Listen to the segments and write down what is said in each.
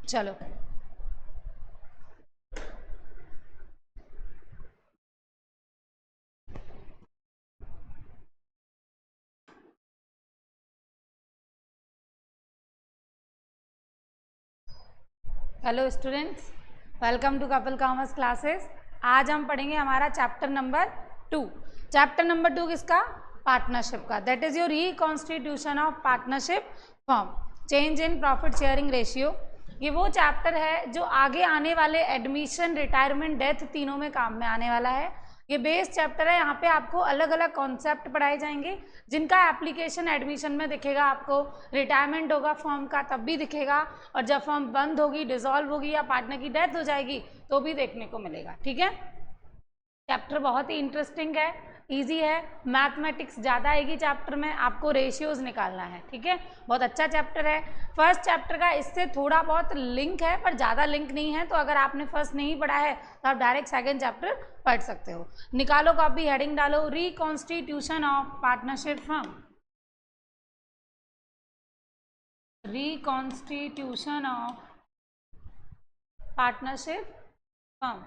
चलो hello students, welcome to Kapil commerce classes. आज हम पढ़ेंगे हमारा चैप्टर नंबर 2। चैप्टर नंबर 2 किसका? पार्टनरशिप का। That is your reconstitution of partnership form, change in profit sharing ratio. ये वो चैप्टर है जो आगे आने वाले एडमिशन, रिटायरमेंट, डेथ तीनों में काम में आने वाला है। ये बेस चैप्टर है। यहाँ पे आपको अलग अलग कॉन्सेप्ट पढ़ाए जाएंगे जिनका एप्लीकेशन एडमिशन में दिखेगा, आपको रिटायरमेंट होगा फॉर्म का तब भी दिखेगा, और जब फॉर्म बंद होगी, डिसॉल्व होगी या पार्टनर की डेथ हो जाएगी तो भी देखने को मिलेगा। ठीक है, चैप्टर बहुत ही इंटरेस्टिंग है, इजी है। मैथमेटिक्स ज़्यादा आएगी चैप्टर में, आपको रेशियोज निकालना है। ठीक है, बहुत अच्छा चैप्टर है। फर्स्ट चैप्टर का इससे थोड़ा बहुत लिंक है पर ज़्यादा लिंक नहीं है, तो अगर आपने फर्स्ट नहीं पढ़ा है तो आप डायरेक्ट सेकंड चैप्टर पढ़ सकते हो। निकालो कॉपी, हेडिंग डालो, reconstitution of partnership firm. Reconstitution of partnership firm.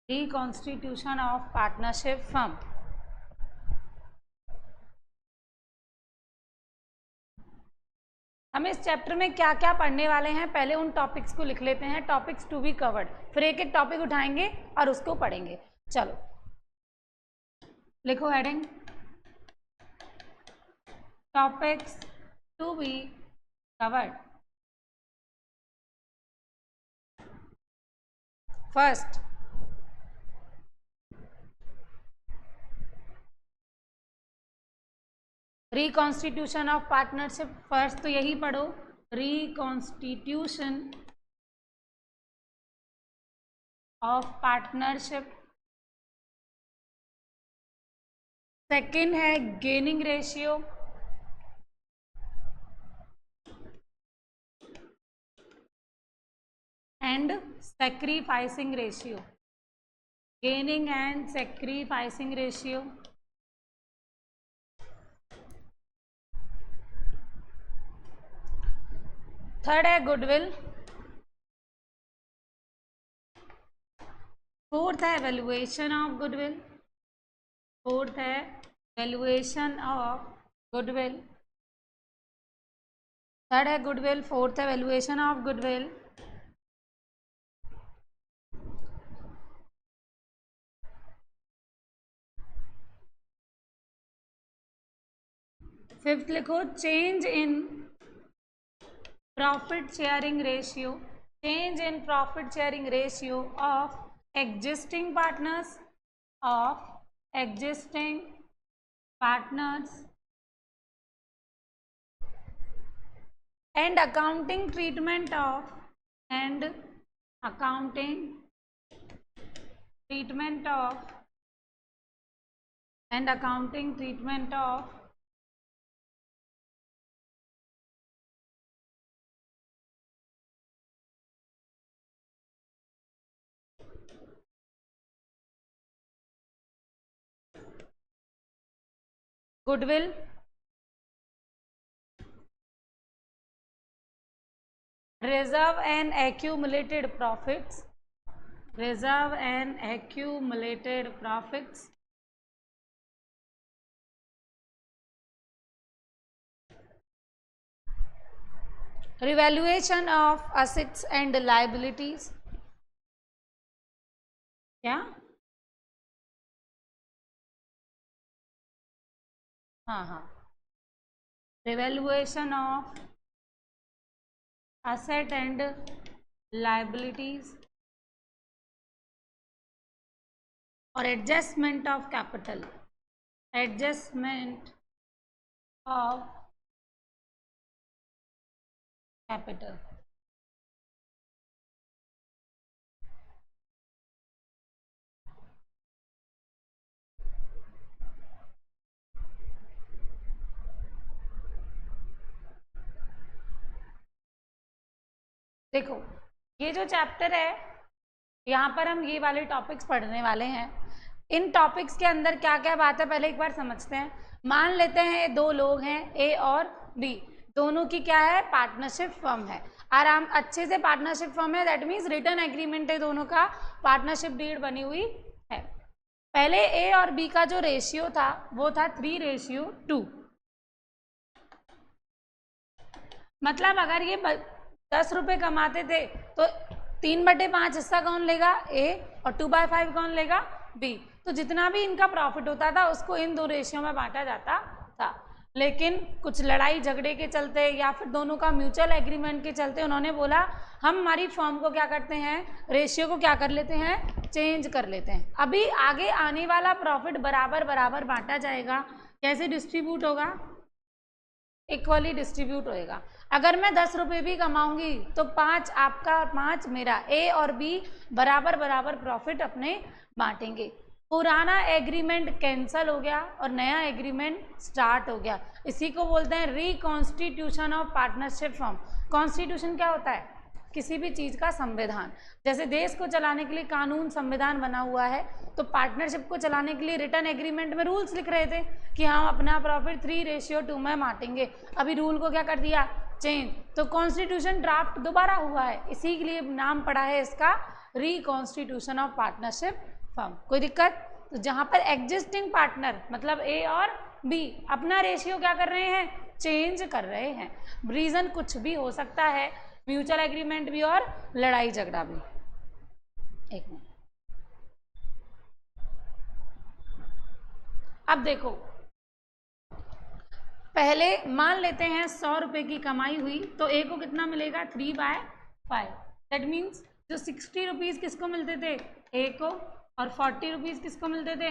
Reconstitution of partnership firm. हम इस चैप्टर में क्या क्या पढ़ने वाले हैं, पहले उन टॉपिक्स को लिख लेते हैं, टॉपिक्स टू बी कवर्ड। फिर एक एक टॉपिक उठाएंगे और उसको पढ़ेंगे। चलो लिखो heading, topics to be covered. First, reconstitution of partnership. First तो यही पढ़ो, रिकॉन्स्टिट्यूशन ऑफ पार्टनरशिप। सेकंड है gaining ratio, and sacrificing ratio. Gaining and sacrificing ratio. Third है गुडविल। फोर्थ है वैल्यूएशन ऑफ गुडविल। फोर्थ है वैल्यूएशन ऑफ गुडविल। थर्ड है goodwill, fourth है valuation of goodwill. Fifth लिखो, change in profit sharing ratio. Change in profit sharing ratio of existing partners, of existing partners, and accounting treatment of, and accounting treatment of, and accounting treatment of goodwill, reserve and accumulated profits, reserve and accumulated profits, revaluation of assets and liabilities। क्या? हाँ, revaluation of asset and liabilities और adjustment of capital, adjustment of capital। देखो ये जो chapter है, यहाँ पर हम ये वाले टॉपिक्स पढ़ने वाले हैं। इन टॉपिक्स के अंदर क्या क्या बात है पहले एक बार समझते हैं। मान लेते हैं दो लोग हैं ए और बी, दोनों की क्या है, पार्टनरशिप फर्म है, आराम अच्छे से पार्टनरशिप फर्म है, दैट मीन्स रिटर्न एग्रीमेंट है दोनों का, पार्टनरशिप डीड बनी हुई है। पहले ए और बी का जो रेशियो था वो था 3:2, मतलब अगर ये 10 रुपये कमाते थे तो 3/5 हिस्सा कौन लेगा, ए, और 2/5 कौन लेगा, बी। तो जितना भी इनका प्रॉफिट होता था उसको इन दो रेशियो में बांटा जाता था, लेकिन कुछ लड़ाई झगड़े के चलते या फिर दोनों का म्यूचुअल एग्रीमेंट के चलते उन्होंने बोला हम हमारी फर्म को क्या करते हैं, रेशियो को क्या कर लेते हैं, चेंज कर लेते हैं। अभी आगे आने वाला प्रॉफिट बराबर बराबर बांटा जाएगा, कैसे डिस्ट्रीब्यूट होगा, इक्वली डिस्ट्रीब्यूट होएगा। अगर मैं 10 रुपये भी कमाऊंगी तो 5 आपका 5 मेरा, ए और बी बराबर बराबर प्रॉफिट अपने बांटेंगे। पुराना एग्रीमेंट कैंसल हो गया और नया एग्रीमेंट स्टार्ट हो गया, इसी को बोलते हैं reconstitution of partnership firm. Constitution क्या होता है, किसी भी चीज़ का संविधान, जैसे देश को चलाने के लिए कानून संविधान बना हुआ है, तो पार्टनरशिप को चलाने के लिए रिटर्न एग्रीमेंट में रूल्स लिख रहे थे कि हम अपना प्रॉफिट 3:2 में बांटेंगे। अभी रूल को क्या कर दिया, चेंज, तो कॉन्स्टिट्यूशन ड्राफ्ट दोबारा हुआ है, इसी के लिए नाम पड़ा है इसका रिकॉन्स्टिट्यूशन ऑफ पार्टनरशिप फर्म। कोई दिक्कत, तो जहाँ पर एग्जिस्टिंग पार्टनर मतलब ए और बी अपना रेशियो क्या कर रहे हैं, चेंज कर रहे हैं, रीज़न कुछ भी हो सकता है, म्यूचुअल एग्रीमेंट भी और लड़ाई झगड़ा भी। एक मिनट, अब देखो, पहले मान लेते हैं 100 रुपये की कमाई हुई तो ए को कितना मिलेगा, 3/5, दैट मीन्स जो 60 रुपीज़ किसको मिलते थे, ए को, और 40 रुपीज़ किसको मिलते थे।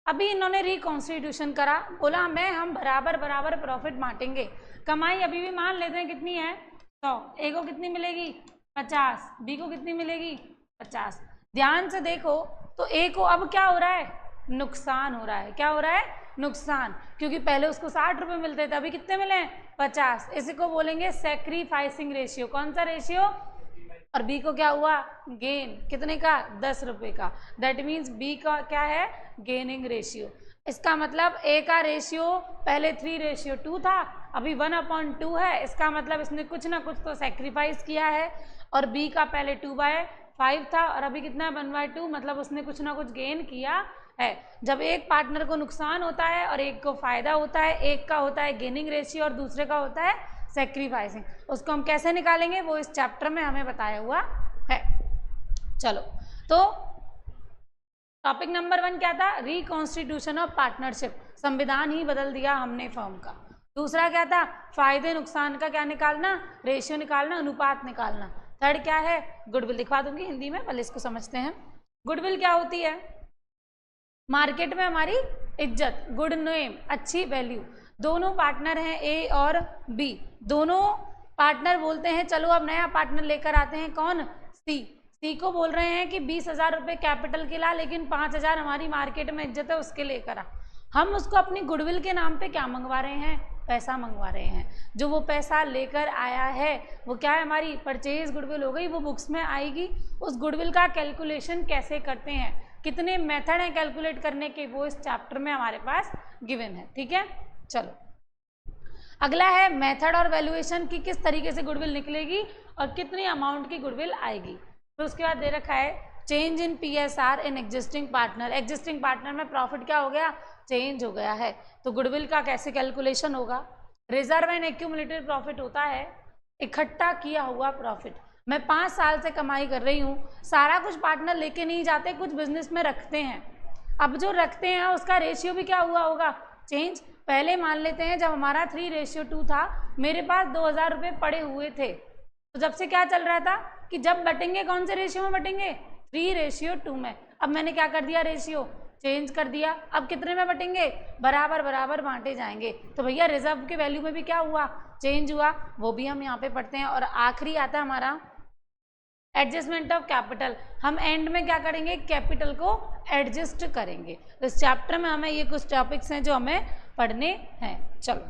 अभी इन्होंने रिकॉन्स्टिट्यूशन करा, बोला हम बराबर बराबर प्रॉफिट बांटेंगे। कमाई अभी भी मान लेते हैं कितनी है, 100, ए को कितनी मिलेगी, 50, बी को कितनी मिलेगी, 50। ध्यान से देखो तो ए को अब क्या हो रहा है, नुकसान हो रहा है, क्या हो रहा है, नुकसान, क्योंकि पहले उसको 60 रुपये मिलते थे, अभी कितने मिले, 50। इसी को बोलेंगे सेक्रीफाइसिंग रेशियो। कौन सा रेशियो, और बी को क्या हुआ, गेन, कितने का, 10 रुपये का, दैट मीन्स बी का क्या है, गेनिंग रेशियो। इसका मतलब ए का रेशियो पहले 3:2 था, अभी 1/2 है, इसका मतलब इसने कुछ ना कुछ तो सेक्रीफाइस किया है। और बी का पहले 2/5 था और अभी कितना है, 1/2, मतलब उसने कुछ ना कुछ गेन किया है। जब एक पार्टनर को नुकसान होता है और एक को फायदा होता है, एक का होता है गेनिंग रेशियो और दूसरे का होता है सेक्रीफाइसिंग, उसको हम कैसे निकालेंगे वो इस चैप्टर में हमें बताया हुआ है। चलो, तो टॉपिक नंबर 1 क्या था, रिकॉन्स्टिट्यूशन ऑफ पार्टनरशिप, संविधान ही बदल दिया हमने फर्म का। दूसरा क्या था, फायदे नुकसान का क्या निकालना, रेशियो निकालना, अनुपात निकालना। थर्ड क्या है, गुडविल। दिखा दूंगी हिंदी में, पहले इसको समझते हैं। गुडविल क्या होती है, मार्केट में हमारी इज्जत, गुड नेम, अच्छी वैल्यू। दोनों पार्टनर हैं ए और बी, दोनों पार्टनर बोलते हैं चलो अब नया पार्टनर लेकर आते हैं, कौन, सी को बोल रहे हैं कि 20,000 रुपये कैपिटल के ला, लेकिन 5,000 हमारी मार्केट में इज्जत है उसके लेकर आ। हम उसको अपनी गुडविल के नाम पे क्या मंगवा रहे हैं, पैसा मंगवा रहे हैं। जो वो पैसा लेकर आया है वो क्या है, हमारी परचेज गुडविल हो गई, वो बुक्स में आएगी। उस गुडविल का कैलकुलेशन कैसे करते हैं, कितने मेथड हैं कैलकुलेट करने के, वो इस चैप्टर में हमारे पास गिवन है। ठीक है, चलो अगला है मेथड और वैल्यूएशन की, किस तरीके से गुडविल निकलेगी और कितनी अमाउंट की गुडविल आएगी। तो उसके बाद दे रखा है change in PSR in existing partner. Existing partner में प्रॉफिट क्या हो गया, चेंज हो गया है, तो गुडविल का कैसे कैलकुलेशन होगा। रिजर्व एंड एक्यूमुलेटेड प्रॉफिट होता है इकट्ठा किया हुआ प्रॉफिट। मैं 5 साल से कमाई कर रही हूँ, सारा कुछ पार्टनर लेके नहीं जाते, कुछ बिजनेस में रखते हैं। अब जो रखते हैं उसका रेशियो भी क्या हुआ होगा, चेंज। पहले मान लेते हैं जब हमारा 3:2 था, मेरे पास 2,000 रुपये पड़े हुए थे, तो जब से क्या चल रहा था कि जब बटेंगे कौन से रेशियो में बटेंगे, 3:2 में। अब मैंने क्या कर दिया, रेशियो चेंज कर दिया, अब कितने में बटेंगे, बराबर बराबर बांटे जाएंगे। तो भैया रिजर्व के वैल्यू में भी क्या हुआ, चेंज हुआ, वो भी हम यहाँ पे पढ़ते हैं। और आखिरी आता है हमारा एडजस्टमेंट ऑफ कैपिटल। हम एंड में क्या करेंगे, कैपिटल को एडजस्ट करेंगे। तो इस चैप्टर में हमें ये कुछ टॉपिक्स हैं जो हमें पढ़ने हैं। चलो,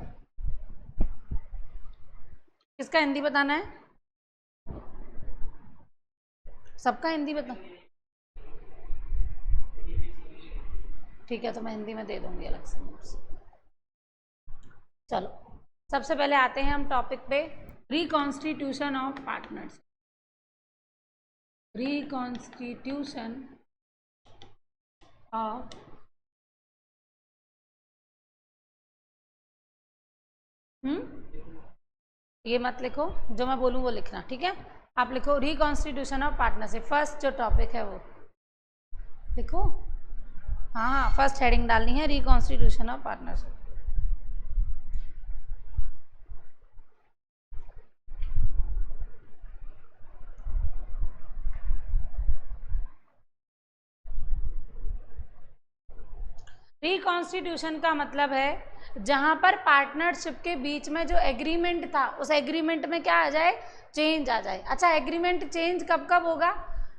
किसका हिंदी बताना है, सबका हिंदी बता, ठीक है, तो मैं हिंदी में दे दूंगी अलग से नोट्स। चलो सबसे पहले आते हैं हम टॉपिक पे, reconstitution of partners. Reconstitution of ये मत लिखो, जो मैं बोलूँ वो लिखना, ठीक है। आप लिखो रिकॉन्स्टिट्यूशन ऑफ पार्टनरशिप, फर्स्ट जो टॉपिक है वो लिखो। हाँ हाँ, फर्स्ट हेडिंग डालनी है रिकॉन्स्टिट्यूशन ऑफ पार्टनरशिप। रिकॉन्स्टिट्यूशन का मतलब है जहां पर पार्टनरशिप के बीच में जो एग्रीमेंट था उस एग्रीमेंट में क्या आ जाए, चेंज आ जाए। अच्छा, एग्रीमेंट चेंज कब कब होगा,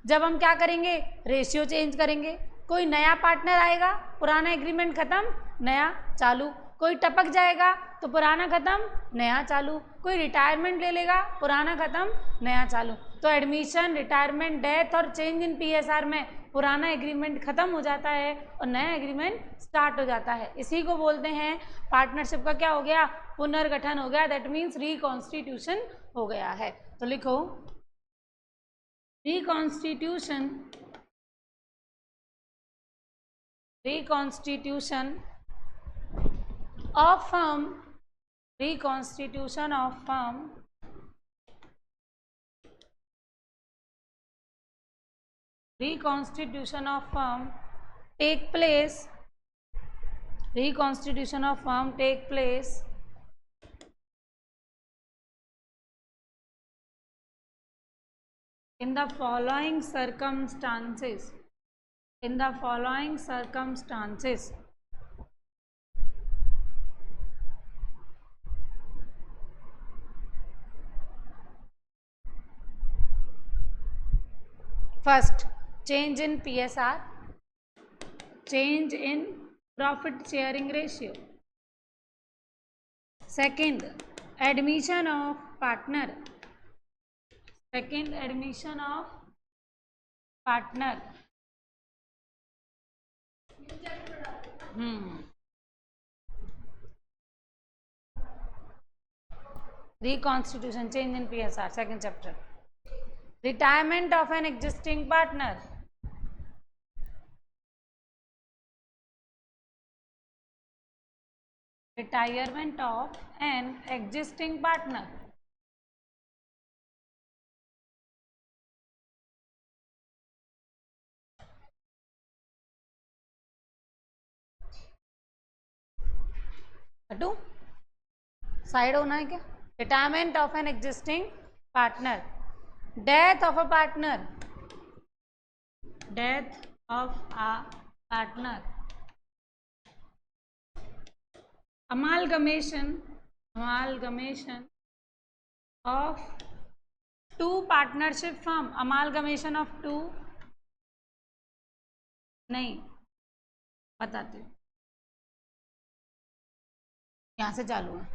जब हम क्या करेंगे, रेशियो चेंज करेंगे। कोई नया पार्टनर आएगा, पुराना एग्रीमेंट खत्म, नया चालू। कोई टपक जाएगा तो पुराना खत्म, नया चालू। कोई रिटायरमेंट ले लेगा, पुराना खत्म, नया चालू। तो एडमिशन, रिटायरमेंट, डेथ और चेंज इन पीएसआर में पुराना एग्रीमेंट खत्म हो जाता है और नया एग्रीमेंट स्टार्ट हो जाता है। इसी को बोलते हैं पार्टनरशिप का क्या हो गया, पुनर्गठन हो गया। दैट मीन्स रिकॉन्स्टिट्यूशन हो गया है। तो लिखो reconstitution of firm, reconstitution of firm take place, reconstitution of firm take place in the following circumstances, in the following circumstances. First, change in PSR, change in profit sharing ratio. Second, admission of partner. Second, admission of partner. Reconstitution, change in PSR, second chapter. Retirement of an existing partner. Retirement of an existing partner. हटू, side होना है क्या? Retirement of an existing partner. Death of a partner. Death of a partner. Amalgamation of two partnership firm. Amalgamation of two, नहीं बताते, यहाँ से चालू है,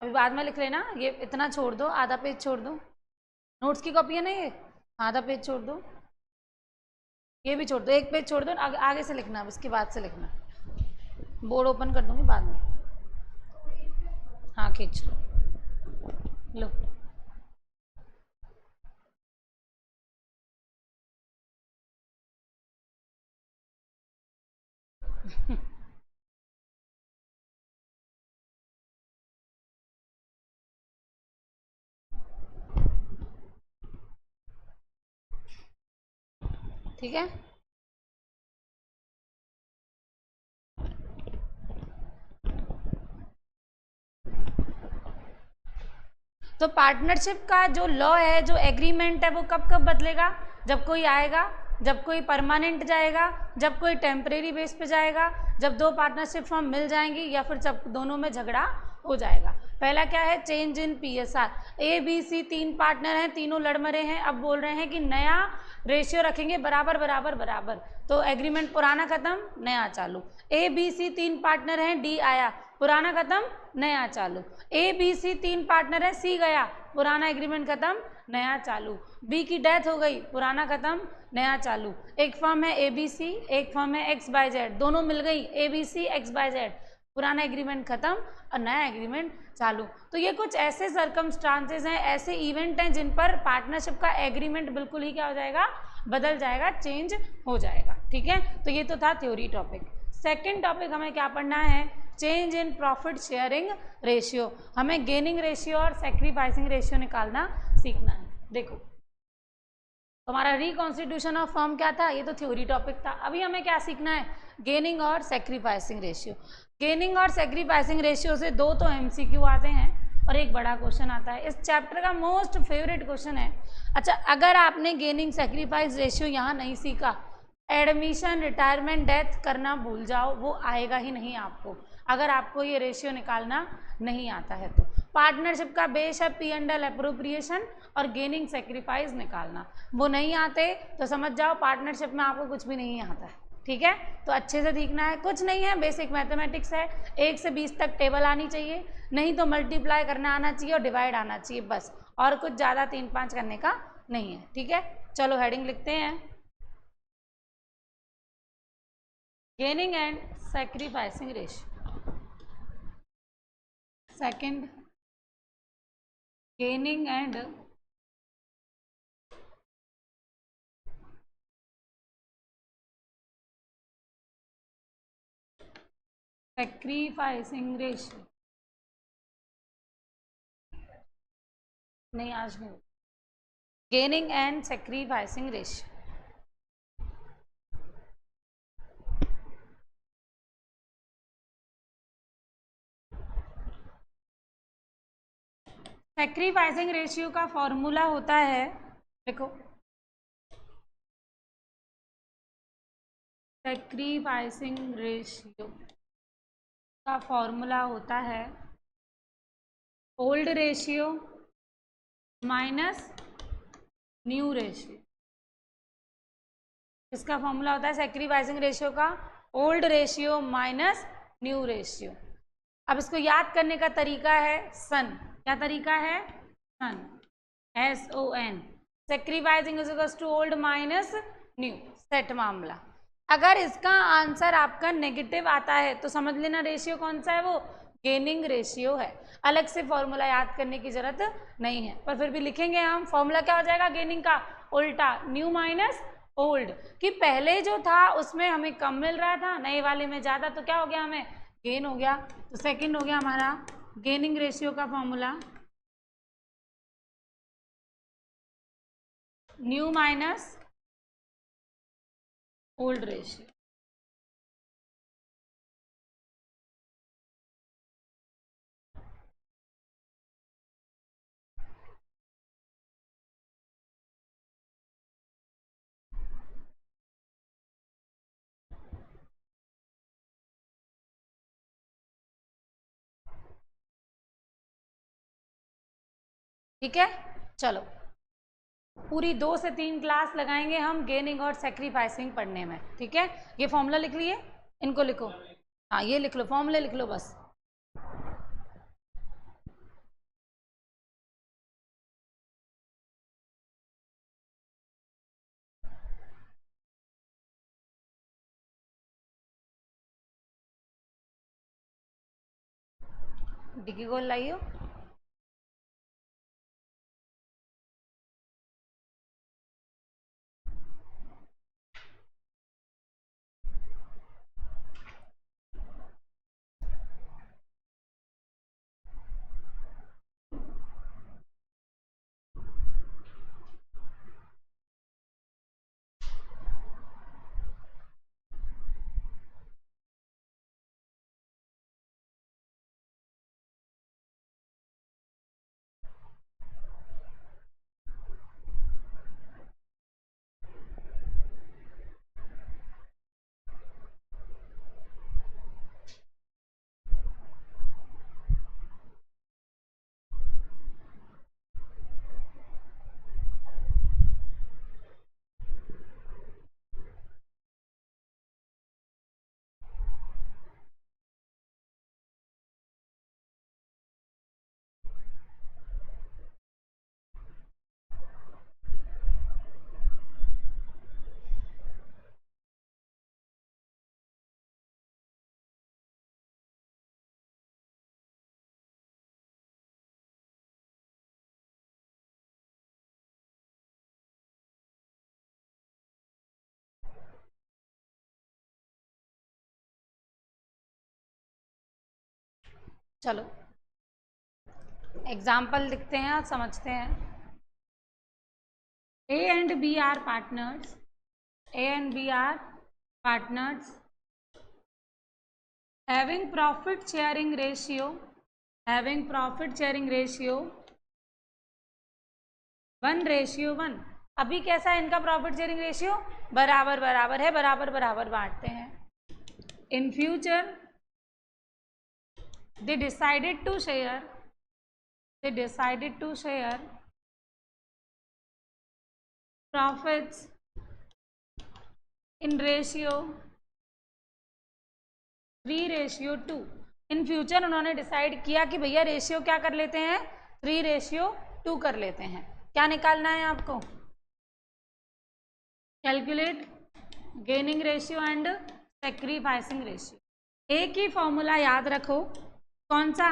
अभी बाद में लिख लेना। ये इतना छोड़ दो, आधा पेज छोड़ दो, नोट्स की कॉपी है ना ये, आधा पेज छोड़ दो, ये भी छोड़ दो, एक पेज छोड़ दो, आगे से लिखना, उसके बाद से लिखना। बोर्ड ओपन कर दूंगी बाद में। हाँ खींच लो, लो। ठीक है, तो पार्टनरशिप का जो लॉ है, जो एग्रीमेंट है, वो कब कब बदलेगा, जब कोई आएगा, जब कोई परमानेंट जाएगा, जब कोई टेम्परेरी बेस पे जाएगा, जब दो पार्टनरशिप फॉर्म मिल जाएंगी, या फिर जब दोनों में झगड़ा हो जाएगा। पहला क्या है, change in PSR. A B C तीन पार्टनर हैं, तीनों लड़ मरे हैं, अब बोल रहे हैं कि नया रेशियो रखेंगे बराबर बराबर बराबर। तो एग्रीमेंट पुराना खत्म, नया चालू। ए बी सी तीन पार्टनर हैं, डी आया, पुराना खत्म, नया चालू। ए बी सी तीन पार्टनर है, सी गया, पुराना एग्रीमेंट खत्म, नया चालू। बी की डेथ हो गई, पुराना खत्म, नया चालू। एक फर्म है ABC, एक फर्म है XYZ, दोनों मिल गई ABC XYZ, पुराना एग्रीमेंट खत्म और नया एग्रीमेंट चालू। तो ये कुछ ऐसे सर्कमस्टांसेस हैं, ऐसे इवेंट हैं जिन पर पार्टनरशिप का एग्रीमेंट बिल्कुल ही क्या हो जाएगा, बदल जाएगा, चेंज हो जाएगा। ठीक है, तो ये तो था थ्योरी टॉपिक। सेकंड टॉपिक हमें क्या पढ़ना है, change in profit sharing ratio. हमें गेनिंग रेशियो और सेक्रीफाइसिंग रेशियो निकालना सीखना है। देखो हमारा रिकॉन्स्टिट्यूशन ऑफ फर्म क्या था, ये तो थ्योरी टॉपिक था। अभी हमें क्या सीखना है, गेनिंग और सेक्रीफाइसिंग रेशियो। गेनिंग और सेक्रीफाइसिंग रेशियो से दो तो MCQ आते हैं और एक बड़ा क्वेश्चन आता है। इस चैप्टर का मोस्ट फेवरेट क्वेश्चन है। अच्छा, अगर आपने गेनिंग सेक्रीफाइस रेशियो यहाँ नहीं सीखा, एडमिशन रिटायरमेंट डेथ करना भूल जाओ, वो आएगा ही नहीं आपको, अगर आपको ये रेशियो निकालना नहीं आता है तो। पार्टनरशिप का बेस है P&L अप्रोप्रिएशन और गेनिंग सेक्रीफाइस निकालना, वो नहीं आते तो समझ जाओ पार्टनरशिप में आपको कुछ भी नहीं आता है। ठीक है, तो अच्छे से सीखना है, कुछ नहीं है, बेसिक मैथमेटिक्स है। 1 से 20 तक टेबल आनी चाहिए, नहीं तो मल्टीप्लाई करना आना चाहिए और डिवाइड आना चाहिए, बस, और कुछ ज़्यादा 3-5 करने का नहीं है। ठीक है, चलो हेडिंग लिखते हैं, gaining and sacrificing ratio. Second, gaining and sacrificing ratio. नहीं, आज नहीं, gaining and sacrificing ratio. Sacrificing ratio का फॉर्मूला होता है, देखो, सेक्रीफाइसिंग रेशियो का फॉर्मूला होता है old ratio minus new ratio. इसका फॉर्मूला होता है सेक्रीफाइसिंग रेशियो का old ratio minus new ratio. अब इसको याद करने का तरीका है सन। क्या तरीका है, son, SON। Sacrificing is equals to old minus new, set मामला। अगर इसका आंसर आपका नेगेटिव आता है तो समझ लेना रेशियो कौन सा है, वो गेनिंग रेशियो है। अलग से फॉर्मूला याद करने की जरूरत नहीं है, पर फिर भी लिखेंगे हम। फॉर्मूला क्या हो जाएगा गेनिंग का, उल्टा, न्यू माइनस ओल्ड, कि पहले जो था उसमें हमें कम मिल रहा था, नए वाले में ज़्यादा, तो क्या हो गया, हमें गेन हो गया। तो सेकंड हो गया हमारा गेनिंग रेशियो का formula, new minus old ratio. ठीक है, चलो पूरी 2 से 3 क्लास लगाएंगे हम गेनिंग और सेक्रीफाइसिंग पढ़ने में। ठीक है, ये फॉर्मूला लिख लिए, इनको लिखो, हाँ ये लिख लो, फॉर्मूले लिख लो बस। डिग्गी गोल लाइयो। चलो एग्जाम्पल लिखते हैं और समझते हैं। A and B are partners. A and B are partners having profit sharing ratio. Having profit sharing ratio 1:1। अभी कैसा है इनका प्रॉफिट शेयरिंग रेशियो? बराबर बराबर है, बराबर बराबर बांटते हैं। In future they decided to share profits in ratio 3:2। In future उन्होंने डिसाइड किया कि भैया रेशियो क्या कर लेते हैं, 3:2 कर लेते हैं। क्या निकालना है आपको? Calculate gaining ratio and sacrificing ratio. एक ही फॉर्मूला याद रखो, कौन सा?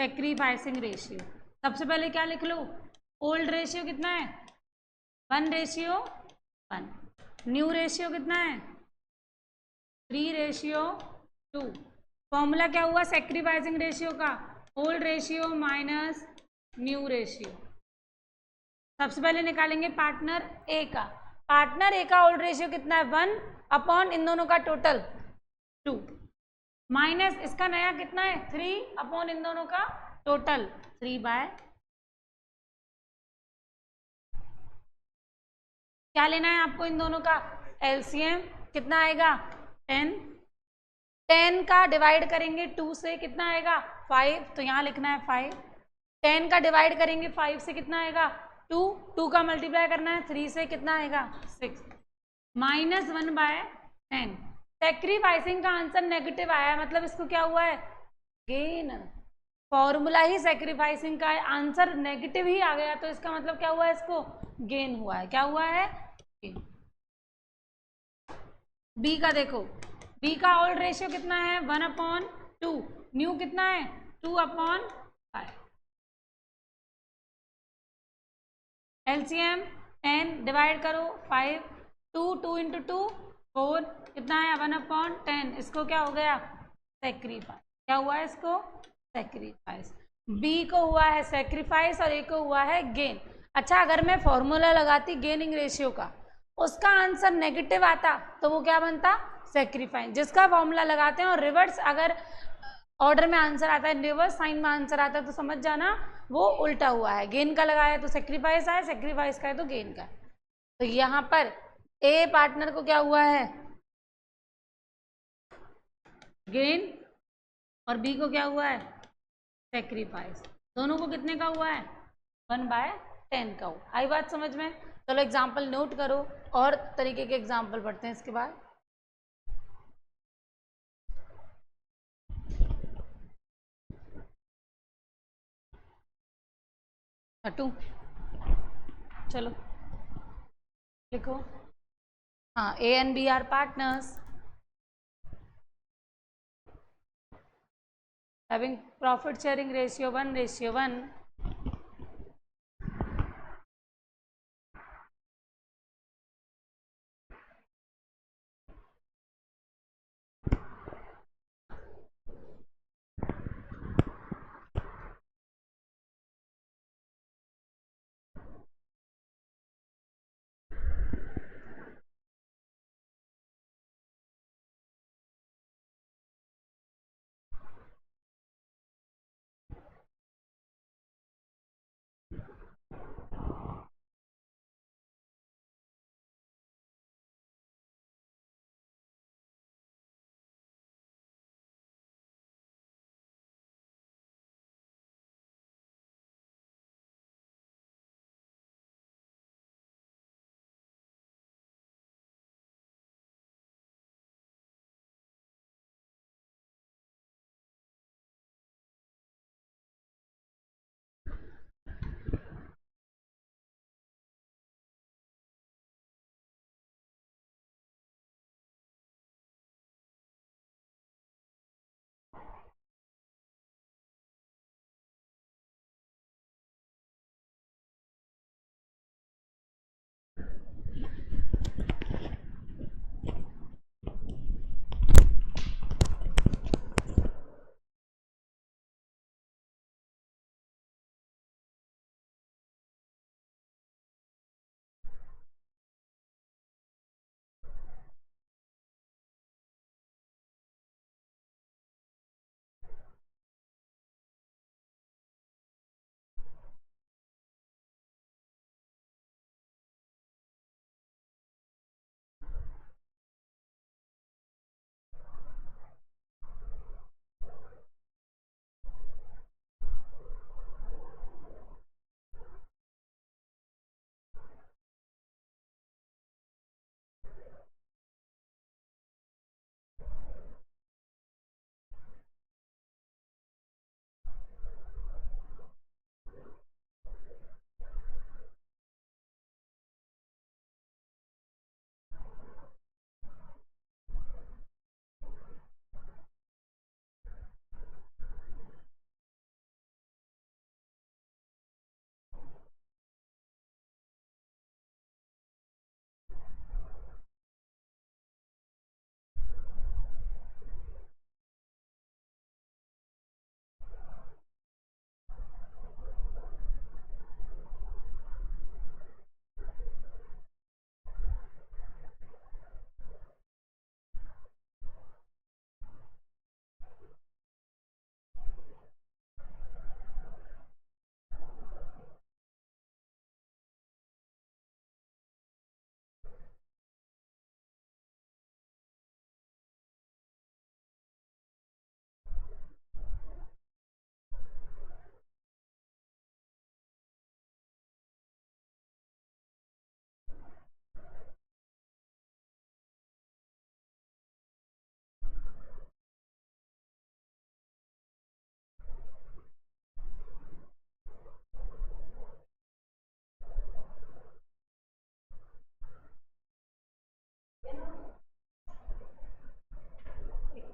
Sacrificing ratio. सबसे पहले क्या लिख लो? ओल्ड रेशियो कितना है? 1:1। न्यू रेशियो कितना है? 3:2। फॉर्मूला क्या हुआ सेक्रीफाइसिंग रेशियो का? Old ratio minus new ratio. सबसे पहले निकालेंगे पार्टनर ए का। पार्टनर ए का ओल्ड रेशियो कितना है? 1 अपॉन इन दोनों का टोटल 2 माइनस इसका नया कितना है? 3 अपॉन इन दोनों का टोटल 3/। क्या लेना है आपको इन दोनों का? एलसीएम कितना आएगा? 10। 10 का डिवाइड करेंगे 2 से कितना आएगा? 5। तो यहाँ लिखना है 5। 10 का डिवाइड करेंगे 5 से कितना आएगा? 2। 2 का मल्टीप्लाई करना है 3 से कितना आएगा? 6 माइनस 1/10। सेक्रीफाइसिंग का आंसर नेगेटिव आया है, मतलब इसको क्या हुआ है? गेन। फॉर्मूला ही सेक्रीफाइसिंग का है, आंसर नेगेटिव ही आ गया, तो इसका मतलब क्या हुआ है? इसको गेन हुआ है। क्या हुआ है? गेन। बी का देखो, बी का ओल्ड रेशियो कितना है? 1/2। न्यू कितना है? 2/5। एलसीएम 10 डिवाइड करो 5। 2 इंटू 2 4 कितना है? 1/10। इसको क्या हो गया? सेक्रीफाइस। क्या हुआ है इसको? सेक्रीफाइस। बी को हुआ है सेक्रीफाइस और ए को हुआ है गेन। अच्छा, अगर मैं फॉर्मूला लगाती गेनिंग रेशियो का, उसका आंसर नेगेटिव आता तो वो क्या बनता? सेक्रीफाइस। जिसका फॉर्मूला लगाते हैं और रिवर्स अगर ऑर्डर में आंसर आता है, रिवर्स साइन में आंसर आता है, तो समझ जाना वो उल्टा हुआ है। गेन का लगाया तो सेक्रीफाइस आया, सेक्रीफाइस का है तो गेन का। तो यहाँ पर ए पार्टनर को क्या हुआ है? गेन। और बी को क्या हुआ है? सेक्रीफाइस। दोनों को कितने का हुआ है? 1/10 का हुआ। आई बात समझ में? चलो एग्जाम्पल नोट करो और तरीके के एग्जाम्पल पढ़ते हैं इसके बाद। हटू, चलो लिखो। हाँ, A and B are partners having profit sharing ratio 1:1।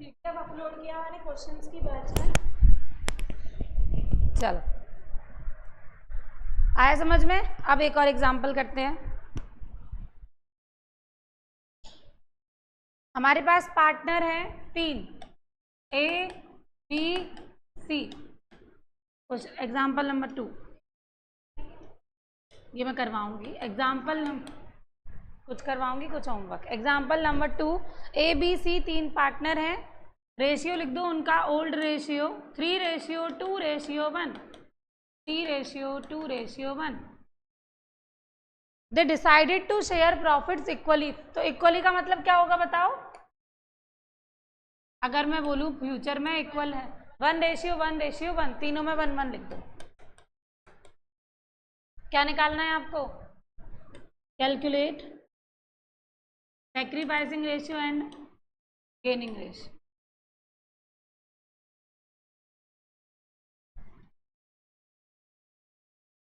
अब अपलोड किया मैंने क्वेश्चंस की बैच में। चलो आया समझ में। अब एक और एग्जांपल करते हैं। हमारे पास पार्टनर हैं 3, A B C। कुछ एग्जांपल नंबर 2 ये मैं करवाऊंगी। कुछ करवाऊंगी, कुछ homework. Example number 2, A B C 3 partner हैं। रेशियो लिख दो उनका, old ratio 3:2:1, 3:2:1। They decided to share profits equally. तो इक्वली का मतलब क्या होगा बताओ? अगर मैं बोलूं फ्यूचर में इक्वल है 1:1:1, तीनों में 1:1 लिख दो। क्या निकालना है आपको? Calculate sacrificing ratio and gaining ratio.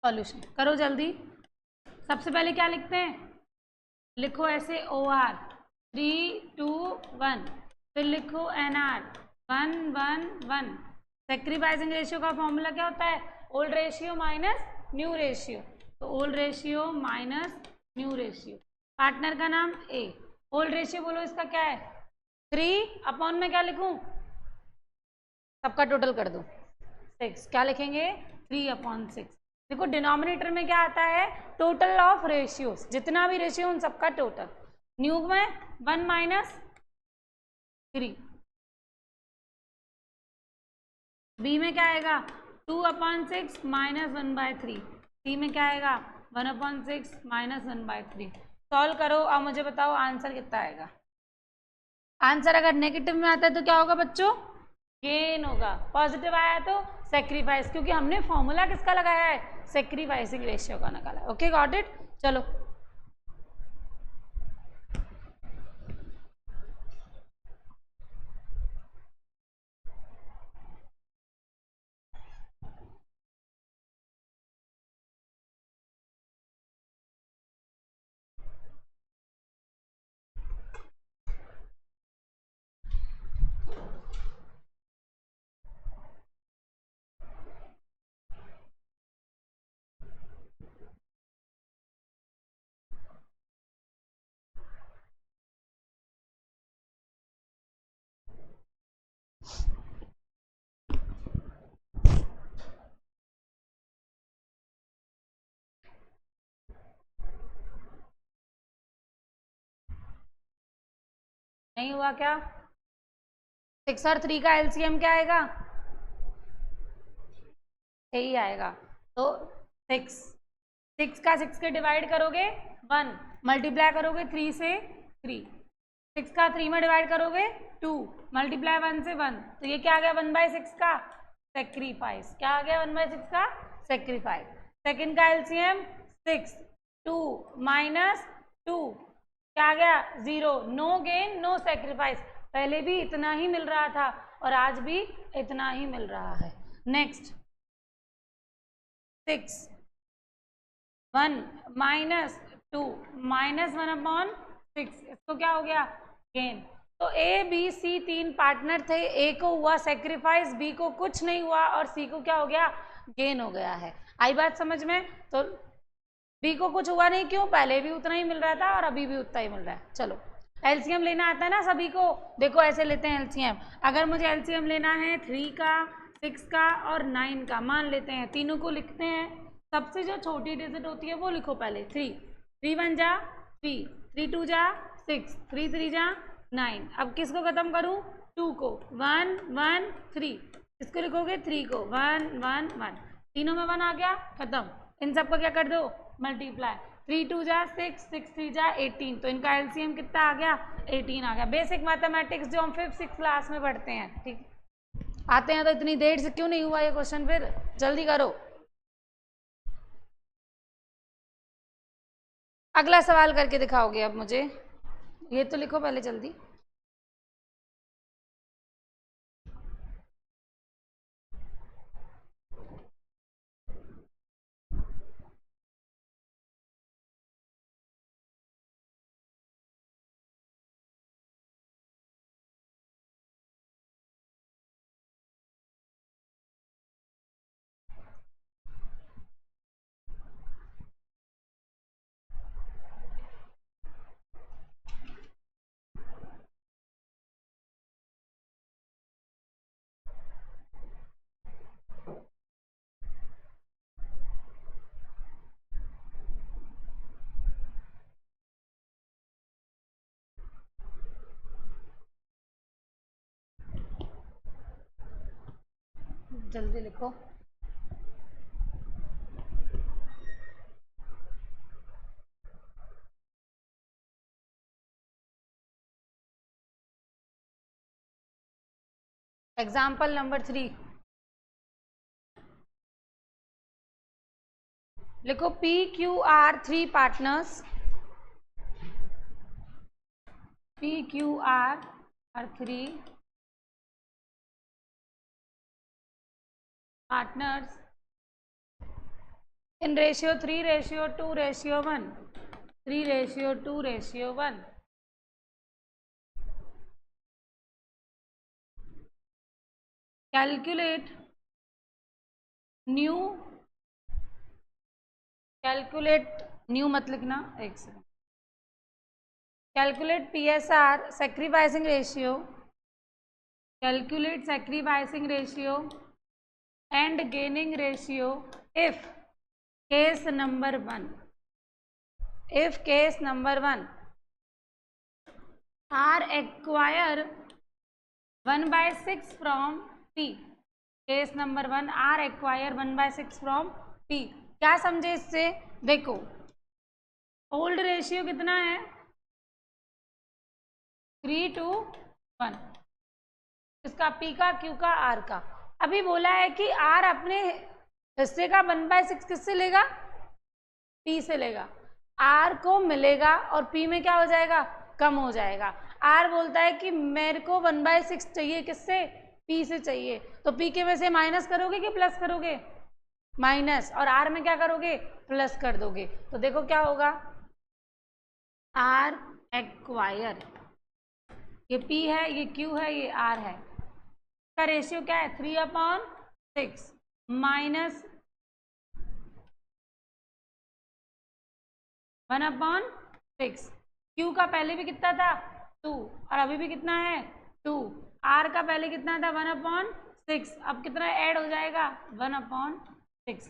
Solution करो जल्दी। सबसे पहले क्या लिखते हैं? लिखो ऐसे OR 3:2:1, फिर लिखो NR 1:1:1। सैक्रिफाइसिंग रेशियो का फॉर्मूला क्या होता है? Old ratio minus new ratio. तो old ratio minus new ratio. Partner का नाम A। ओल्ड रेशियो बोलो इसका क्या है? 3 अपॉन में क्या लिखूं? सबका टोटल कर दो 6। क्या लिखेंगे? 3/6। देखो डिनोमिनेटर में क्या आता है? टोटल ऑफ रेशियोज, जितना भी रेशियो उन सबका टोटल। न्यू में 1 - 3। बी में क्या आएगा? 2/6 -1/3। सी में क्या आएगा? 1/6 -1/3। सॉल्व करो और मुझे बताओ आंसर कितना आएगा। आंसर अगर नेगेटिव में आता है तो क्या होगा बच्चों? गेन होगा। पॉजिटिव आया तो सेक्रीफाइस, क्योंकि हमने फॉर्मूला किसका लगाया है? सेक्रीफाइसिंग रेशियो का निकाला है। Okay got it. चलो नहीं हुआ क्या? 6 और 3 का एलसीएम क्या आएगा? यही आएगा। तो 6 का 6 के डिवाइड करोगे 1, मल्टीप्लाई करोगे 3 से 3। 6 का 3 में डिवाइड करोगे 2, मल्टीप्लाई 1 से 1। तो ये क्या आ गया? 1/6 का सेक्रीफाइस। क्या आ गया? 1/6 का सेक्रीफाइस। सेकंड का एलसीएम 6, 2 - 2 क्या आ गया? 0। No gain no sacrifice. पहले भी इतना ही मिल रहा था और आज भी इतना ही मिल रहा है। नेक्स्ट 6 1 -2 -1/6, इसको क्या हो गया? गेन। तो ए बी सी 3 पार्टनर थे। ए को हुआ सेक्रीफाइस, बी को कुछ नहीं हुआ और सी को क्या हो गया? गेन हो गया है। आई बात समझ में? तो बी को कुछ हुआ नहीं, क्यों? पहले भी उतना ही मिल रहा था और अभी भी उतना ही मिल रहा है। चलो एलसीएम लेना आता है ना सभी को। देखो ऐसे लेते हैं एलसीएम। अगर मुझे एलसीएम लेना है 3 का, 6 का और 9 का, मान लेते हैं तीनों को लिखते हैं। सबसे जो छोटी डिजिट होती है वो लिखो पहले 3। 3 1 जा 3, 3 2 जा 6, 3 3 जा 9। अब किसको खत्म करूं? 2 को 1 1 3। इसको लिखोगे 3 को 1 1 1। तीनों में 1 आ गया, खत्म। इन सबको क्या कर दो? मल्टीप्लाई। 3 2 जा 6, 6 3 जा 18। तो इनका एलसीएम कितना आ गया? 18 आ गया। बेसिक मैथमेटिक्स जो हम 5th 6th क्लास में पढ़ते हैं, ठीक। आते हैं तो इतनी देर से क्यों नहीं हुआ ये क्वेश्चन? फिर जल्दी करो। अगला सवाल करके दिखाओगे अब मुझे। ये तो लिखो पहले जल्दी। जल्दी लिखो। एग्जाम्पल नंबर 3 लिखो। PQR 3 partners, PQR are 3 partners in ratio 3:2:1, 3:2:1. Calculate new मत लिखना, एक second. Calculate PSR sacrificing ratio, calculate sacrificing ratio and gaining ratio if case number 1, if case number 1 R acquire 1/6 from P, case number 1 R acquire 1/6 from P। क्या समझे इससे? देखो old ratio कितना है? 3:1, इसका P का, Q का, R का। अभी बोला है कि R अपने हिस्से का 1/6 किससे लेगा? P से लेगा। R को मिलेगा और P में क्या हो जाएगा? कम हो जाएगा। R बोलता है कि मेरे को 1/6 चाहिए, किससे? P से चाहिए। तो P के में से माइनस करोगे कि प्लस करोगे? माइनस। और R में क्या करोगे? प्लस कर दोगे। तो देखो क्या होगा, R एक्वायर, ये P है, ये Q है, ये R है। का रेशियो क्या है? 3/6 माइनस 1/6। Q का पहले भी कितना था? 2, और अभी भी कितना है? 2। R का पहले कितना था? 1/6, अब कितना ऐड हो जाएगा? 1/6।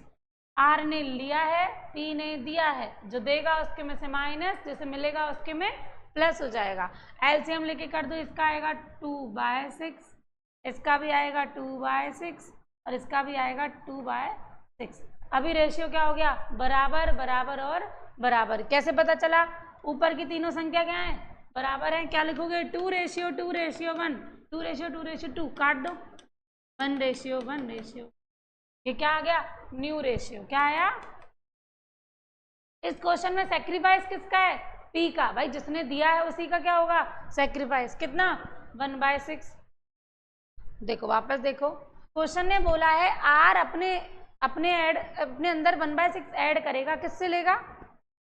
R ने लिया है, P ने दिया है, जो देगा उसके में से माइनस, जैसे मिलेगा उसके में प्लस हो जाएगा। एलसीएम लेके कर दो, इसका आएगा 2/6, इसका भी आएगा 2/6 और इसका भी आएगा 2/6। अभी रेशियो क्या हो गया? बराबर, बराबर और बराबर। कैसे पता चला? ऊपर की तीनों संख्या क्या है? बराबर है। क्या लिखोगे? 2:2:1, 2:2:2, काट दो, 1:1। ये क्या आ गया? New ratio. क्या आया? इस क्वेश्चन में सेक्रीफाइस किसका है? P का। भाई जिसने दिया है उसी का क्या होगा? सेक्रीफाइस। कितना? 1/6। देखो वापस देखो, क्वेश्चन ने बोला है R अपने अंदर 1/6 ऐड करेगा, किससे लेगा?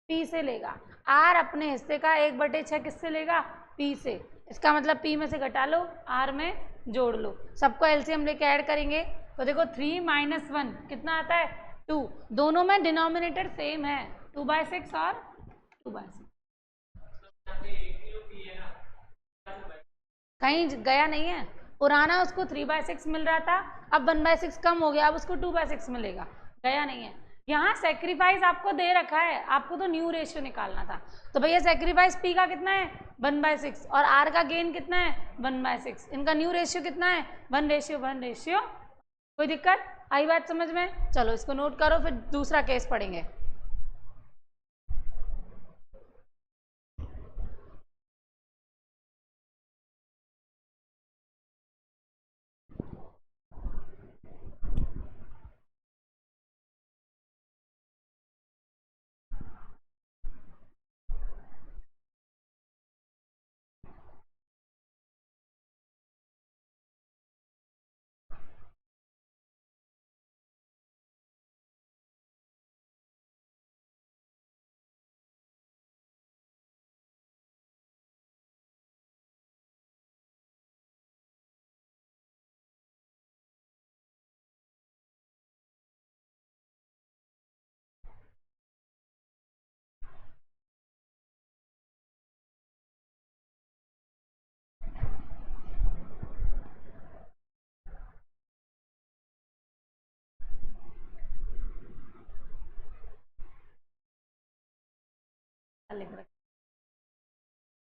P से लेगा। R अपने हिस्से का 1/6 किससे लेगा? P से। इसका मतलब P में से घटा लो, R में जोड़ लो। सबको एलसीएम लेके ऐड करेंगे तो देखो 3 - 1 कितना आता है? 2। दोनों में डिनोमिनेटर सेम है, 2/6 और 2/6। कहीं गया नहीं है। पुराना उसको 3/6 मिल रहा था, अब 1/6 कम हो गया, अब उसको 2/6 मिलेगा। गया नहीं है। यहाँ सेक्रीफाइस आपको दे रखा है, आपको तो न्यू रेशियो निकालना था। तो भैया सेक्रीफाइस P का कितना है? 1/6 और R का गेन कितना है? 1/6। इनका न्यू रेशियो कितना है? 1:1। कोई दिक्कत आई बात समझ में? चलो इसको नोट करो, फिर दूसरा केस पढ़ेंगे।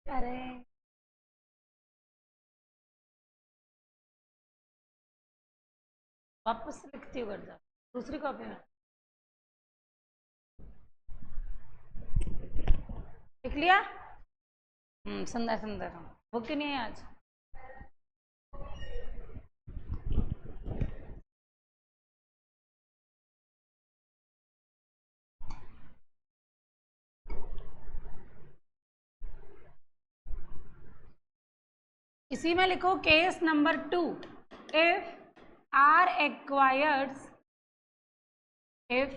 अरे वापस से लिखती हूँ, कर जा दूसरी कॉपी में लिख लिया। सुंदर सुंदर। बुक क्यों नहीं है आज? इसी में लिखो case number 2, if R acquires 1/6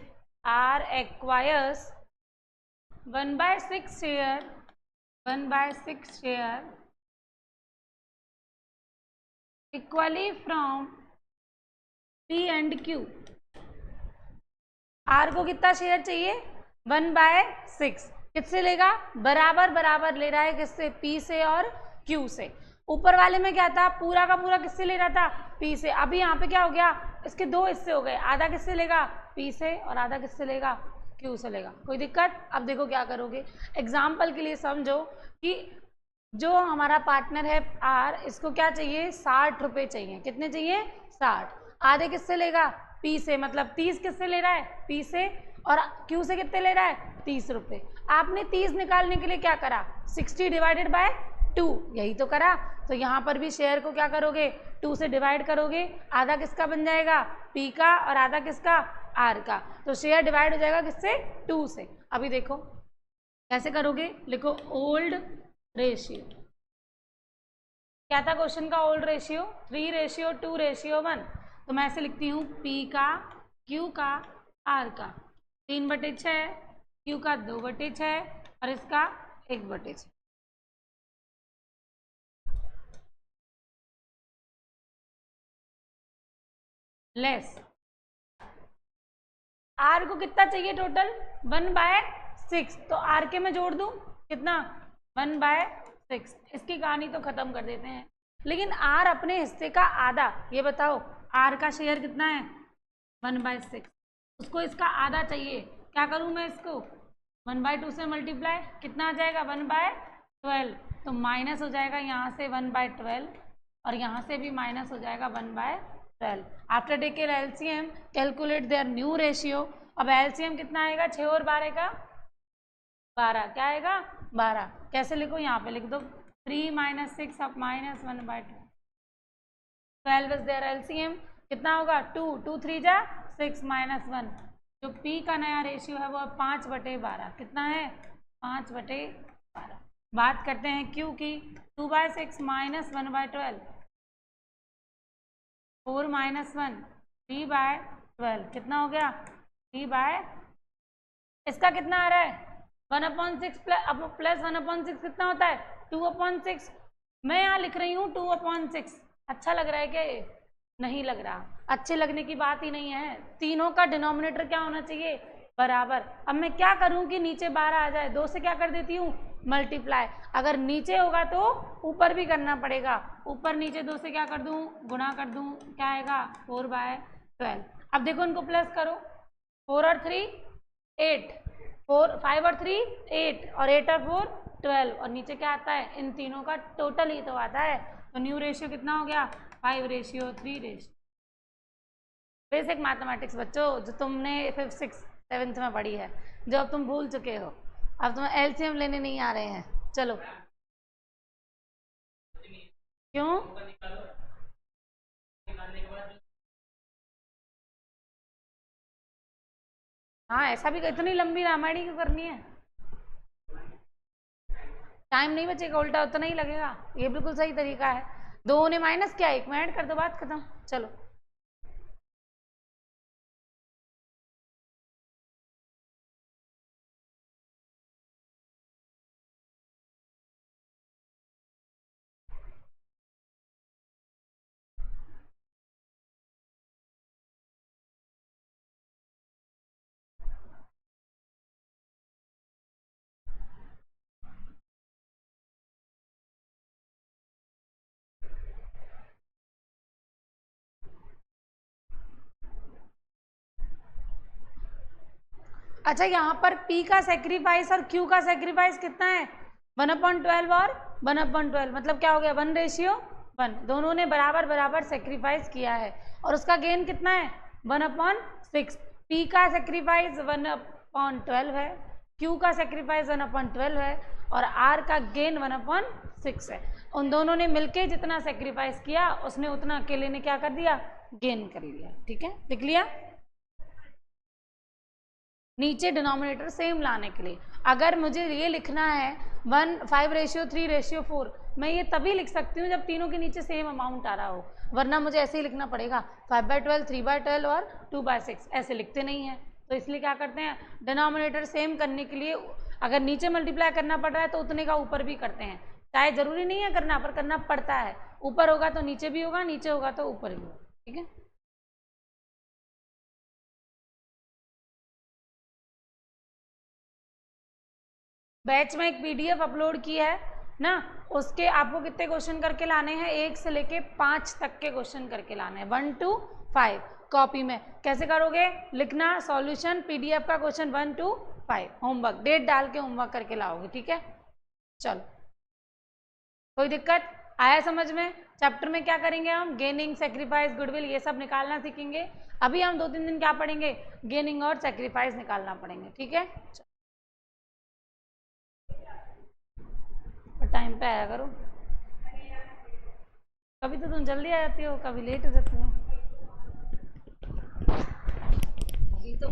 share equally from P and Q। R को कितना शेयर चाहिए? 1/6। किससे लेगा? बराबर बराबर ले रहा है, किससे? P से और Q से। ऊपर वाले में क्या था? पूरा का पूरा किससे ले रहा था? P से। अभी यहाँ पे क्या हो गया? इसके दो हिस्से हो गए, आधा किससे लेगा? P से, और आधा किससे लेगा? Q से लेगा। कोई दिक्कत? अब देखो क्या करोगे, एग्जाम्पल के लिए समझो कि जो हमारा पार्टनर है R, इसको क्या चाहिए? 60 रुपये चाहिए। कितने चाहिए? 60। आधे किससे लेगा? P से, मतलब 30 किससे ले रहा है? P से। और Q से कितने ले रहा है? 30 रुपये। आपने 30 निकालने के लिए क्या करा? 60 डिवाइडेड बाय 2, यही तो करा। तो यहाँ पर भी शेयर को क्या करोगे? 2 से डिवाइड करोगे, आधा किसका बन जाएगा? P का, और आधा किसका? R का। तो शेयर डिवाइड हो जाएगा किससे? 2 से। अभी देखो कैसे करोगे, लिखो ओल्ड रेशियो। क्या था क्वेश्चन का? Old ratio 3:2:1। तो मैं ऐसे लिखती हूँ, P का, Q का, R का 3/6, Q का 2/6 और इसका 1/6। लेस R को कितना चाहिए टोटल? 1/6। तो R के मैं जोड़ दूं कितना? 1/6। इसकी कहानी तो खत्म कर देते हैं। लेकिन R अपने हिस्से का आधा, ये बताओ R का शेयर कितना है? 1/6। उसको इसका आधा चाहिए। क्या करूं मैं? इसको 1/2 से मल्टीप्लाई, कितना आ जाएगा? 1/12। तो माइनस हो जाएगा यहाँ से 1/12, और यहाँ से भी माइनस हो जाएगा 1/12। After taking LCM calculate their new ratio. अब एलसीएम कितना आएगा? 6 और 12 का 12। क्या आएगा? 12। कैसे लिखो? यहाँ पे लिख दो 3 - 6 अब -1/2। 12 इज देयर एलसीएम। कितना होगा? 2 2 3 जा 6 -1। जो P का नया रेशियो है वो 5/12। कितना है? 5/12। बात करते हैं Q की। 2/6 -1/12, 4 - 1 3/12। कितना हो गया? 3/। इसका कितना आ रहा है? 1/6 प्लस 1/6 कितना होता है? 2/6। मैं यहाँ लिख रही हूँ 2/6। अच्छा लग रहा है क्या ये? नहीं लग रहा। अच्छे लगने की बात ही नहीं है। तीनों का डिनोमिनेटर क्या होना चाहिए? बराबर। अब मैं क्या करूँ कि नीचे 12 आ जाए? 2 से क्या कर देती हूँ? मल्टीप्लाई। अगर नीचे होगा तो ऊपर भी करना पड़ेगा। ऊपर नीचे 2 से क्या कर दूँ? गुणा कर दूँ। क्या आएगा? 4/12। अब देखो इनको प्लस करो। 4 और 3 8, 5 और 3 8, और 8 और 4 12, और नीचे क्या आता है? इन तीनों का टोटल ही तो आता है। तो न्यू रेशियो कितना हो गया? 5:3। बेसिक मैथमेटिक्स बच्चों, जो तुमने 5th 6th 7th में पढ़ी है, जो अब तुम भूल चुके हो। अब तुम्हें एलसीएम लेने नहीं आ रहे हैं। चलो, क्यों? हाँ, ऐसा भी इतनी लंबी रामायण क्यों करनी है? टाइम नहीं बचेगा, उल्टा उतना ही लगेगा। ये बिल्कुल सही तरीका है। 2 ने माइनस किया, 1 में ऐड कर दो, बात खत्म। चलो, अच्छा, यहाँ पर P का सेक्रीफाइस और Q का सेक्रीफाइस कितना है? 1/12 और 1/12, मतलब क्या हो गया? 1:2। 1, दोनों ने बराबर बराबर सेक्रीफाइस किया है और उसका गेन कितना है 1/6। पी का सेक्रीफाइस 1/12 है, क्यू का सेक्रीफाइस 1/12 है और आर का गेन 1/6 है। उन दोनों ने मिलके जितना सेक्रीफाइस किया उसने उतना अकेले ने क्या कर दिया, गेन कर लिया। ठीक है, लिख लिया। नीचे डिनोमिनेटर सेम लाने के लिए अगर मुझे ये लिखना है 5:3:4, मैं ये तभी लिख सकती हूँ जब तीनों के नीचे सेम अमाउंट आ रहा हो, वरना मुझे ऐसे ही लिखना पड़ेगा 5/12, 3/12 और 2/6, ऐसे लिखते नहीं हैं। तो इसलिए क्या करते हैं, डिनोमिनेटर सेम करने के लिए अगर नीचे मल्टीप्लाई करना पड़ रहा है तो उतने का ऊपर भी करते हैं, चाहे जरूरी नहीं है करना, पर करना पड़ता है। ऊपर होगा तो नीचे भी होगा, नीचे होगा तो ऊपर भी होगा। ठीक है, बैच में एक पीडीएफ अपलोड की है ना, उसके आपको कितने क्वेश्चन करके लाने हैं, 1 से लेके 5 तक के क्वेश्चन करके लाने हैं, 1 to 5 कॉपी में। कैसे करोगे, लिखना सॉल्यूशन पीडीएफ का क्वेश्चन 1 to 5, होमवर्क डेट डाल के होमवर्क करके लाओगे। ठीक है, चलो, कोई दिक्कत आया समझ में? चैप्टर में क्या करेंगे हम, गेनिंग, सेक्रीफाइस, गुडविल, ये सब निकालना सीखेंगे। अभी हम 2-3 दिन क्या पढ़ेंगे, गेनिंग और सेक्रीफाइस निकालना पड़ेंगे। ठीक है, टाइम पे आया करो, कभी तो तुम जल्दी आ जाती हो, कभी लेट हो जाती हो। तो